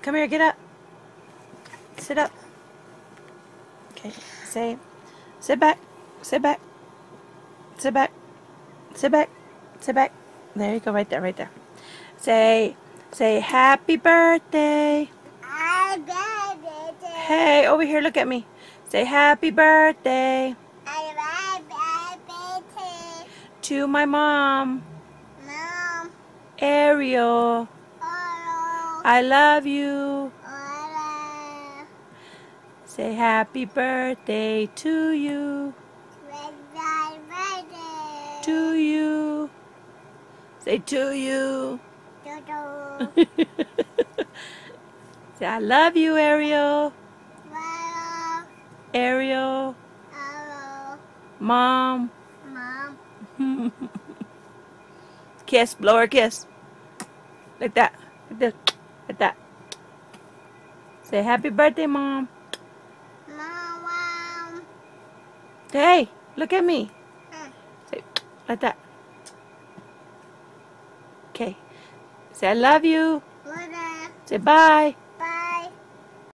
Come here, get up. Sit up. Okay, sit back, sit back, sit back, sit back, sit back. There you go, right there, right there. Say happy birthday. Happy birthday. Hey, over here, look at me. Say happy birthday. Happy birthday. To my mom. Mom. Ariel. Hello. I love you. Hello. Say happy birthday to you. Happy birthday. To you. Say to you. Dodo. Say I love you, Ariel. Hello. Ariel. Hello. Mom. Mom. Kiss, blow her a kiss. Like that. Like this. Like that. Say happy birthday, Mom. Mom. Hey, look at me. Say like that. Okay. Say I love you. Buddha. Say bye.